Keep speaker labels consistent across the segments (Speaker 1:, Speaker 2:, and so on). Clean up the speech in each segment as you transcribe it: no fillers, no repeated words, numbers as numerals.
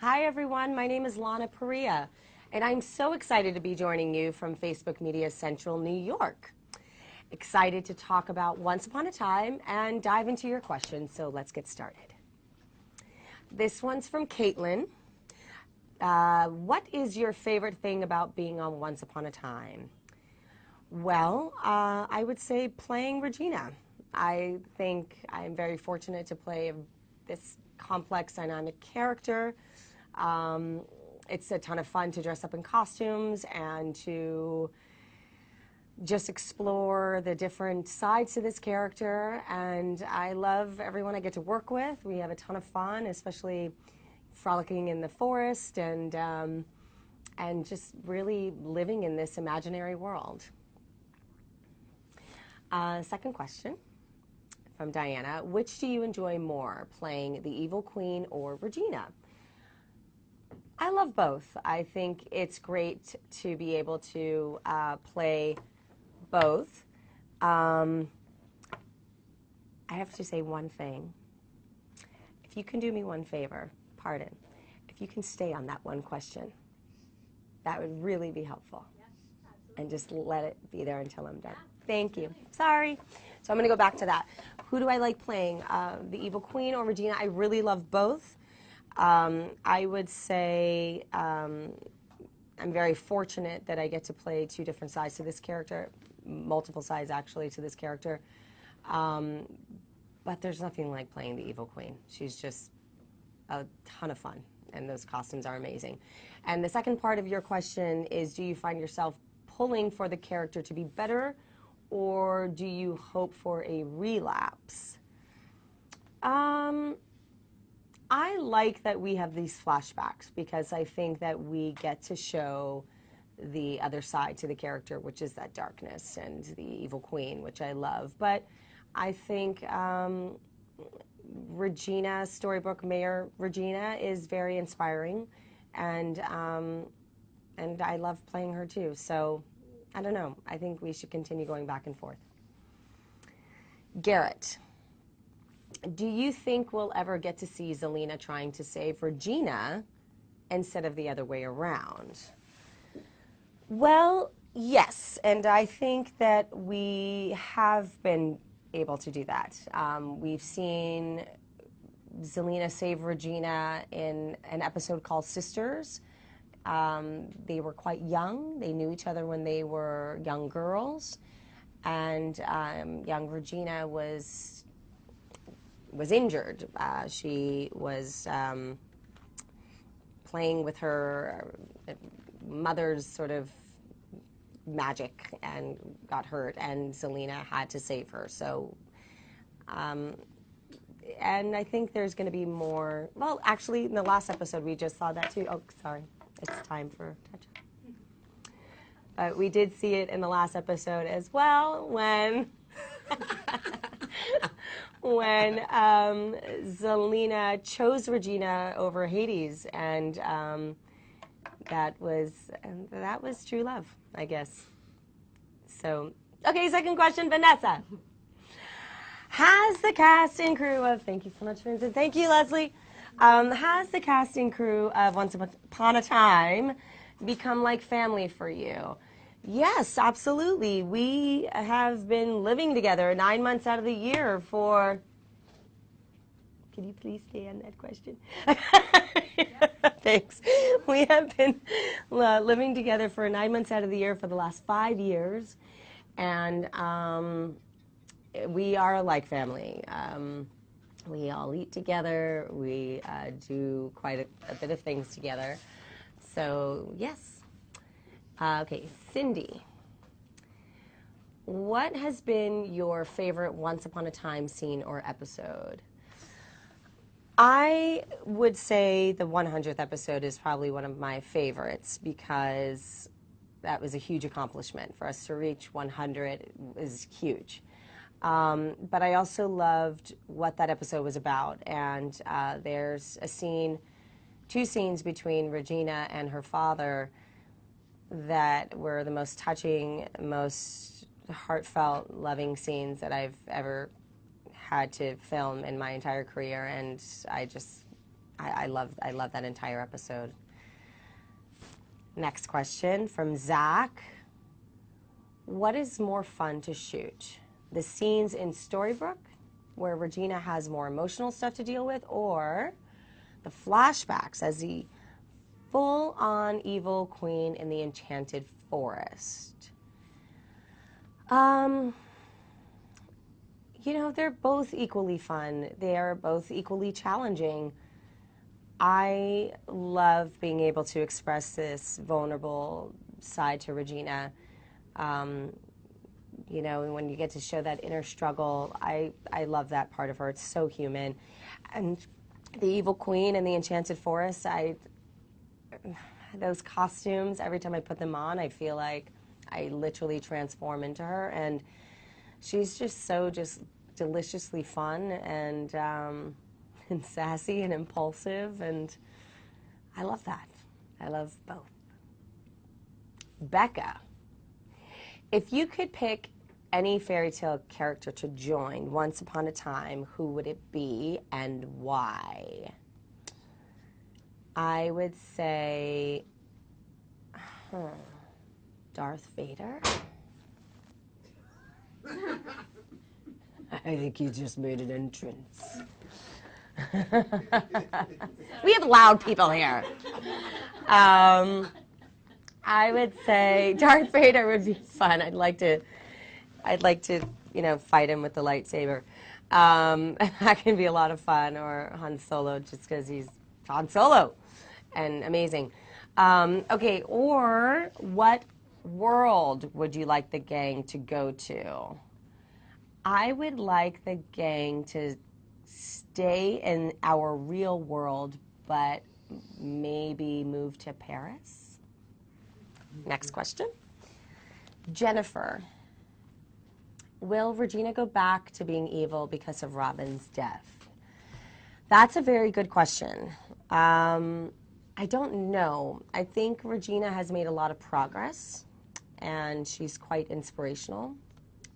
Speaker 1: Hi everyone, my name is Lana Paria, and I'm so excited to be joining you from Facebook Media Central, New York. Excited to talk about Once Upon a Time and dive into your questions, so let's get started. This one's from Caitlin. What is your favorite thing about being on Once Upon a Time? Well, I would say playing Regina. I think I'm very fortunate to play this complex, dynamic character. It's a ton of fun to dress up in costumes and to just explore the different sides to this character. And I love everyone I get to work with. We have a ton of fun, especially frolicking in the forest and just really living in this imaginary world. Second question from Diana. Which do you enjoy more, playing the Evil Queen or Regina? I love both. I think it's great to be able to play both. I have to say one thing. If you can do me one favor, pardon, if you can stay on that one question, that would really be helpful. And just let it be there until I'm done. Thank you. Sorry. So I'm going to go back to that. Who do I like playing? The Evil Queen or Regina? I really love both. I would say I'm very fortunate that I get to play two different sides to this character, multiple sides actually to this character. But there's nothing like playing the Evil Queen. She's just a ton of fun, and those costumes are amazing. And the second part of your question is, do you find yourself pulling for the character to be better, or do you hope for a relapse? I like that we have these flashbacks because I think that we get to show the other side to the character, which is that darkness and the Evil Queen, which I love. But I think Regina, storybook Mayor Regina, is very inspiring, and I love playing her too. So I don't know. I think we should continue going back and forth. Garrett. Do you think we'll ever get to see Zelena trying to save Regina instead of the other way around? Well, yes, and I think that we have been able to do that. We've seen Zelena save Regina in an episode called Sisters. They were quite young. They knew each other when they were young girls, and young Regina was injured. She was playing with her mother's sort of magic and got hurt, and Zelena had to save her. So, and I think there's going to be more. Well, actually, in the last episode, we just saw that too. Oh, sorry. It's time for touch-up. We did see it in the last episode as well when when Zelena chose Regina over Hades, and that was true love, I guess. So, okay, second question, Vanessa. Has the cast and crew of, thank you so much, Vincent. Thank you, Leslie. Has the cast and crew of Once Upon a Time become like family for you? Yes, absolutely. We have been living together 9 months out of the year for... Can you please stay on that question? Thanks. We have been living together for 9 months out of the year for the last 5 years, and we are like family. We all eat together. We do quite a bit of things together. So, yes. Okay, Cindy. What has been your favorite Once Upon a Time scene or episode? I would say the 100th episode is probably one of my favorites because that was a huge accomplishment. For us to reach 100 is huge. But I also loved what that episode was about. And there's a scene, two scenes between Regina and her father that were the most touching, most heartfelt, loving scenes that I've ever had to film in my entire career. And I just I love that entire episode. Next question from Zach. What is more fun to shoot? The scenes in Storybrooke, where Regina has more emotional stuff to deal with, or the flashbacks as the full-on evil queen in the Enchanted Forest? You know, they're both equally fun. They are both equally challenging. I love being able to express this vulnerable side to Regina. You know, when you get to show that inner struggle, I love that part of her. It's so human. And the Evil Queen and the Enchanted Forest, those costumes, every time I put them on, I feel like I literally transform into her. And she's just so deliciously fun and sassy and impulsive, and I love that. I love both. Becca, if you could pick any fairy tale character to join Once Upon a Time, who would it be and why? I would say Darth Vader. I think he just made an entrance. We have loud people here. I would say Darth Vader would be fun. I'd like to, you know, fight him with the lightsaber. That can be a lot of fun. Or Han Solo, just because he's Han Solo and amazing. Okay, or what world would you like the gang to go to? I would like the gang to stay in our real world, but maybe move to Paris. Next question. Jennifer, will Regina go back to being evil because of Robin's death? That's a very good question. I don't know. I think Regina has made a lot of progress, and she's quite inspirational.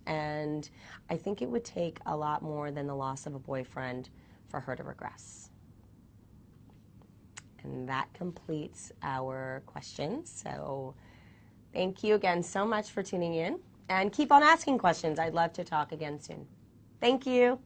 Speaker 1: And I think it would take a lot more than the loss of a boyfriend for her to regress. And that completes our questions. So thank you again so much for tuning in. And keep on asking questions. I'd love to talk again soon. Thank you.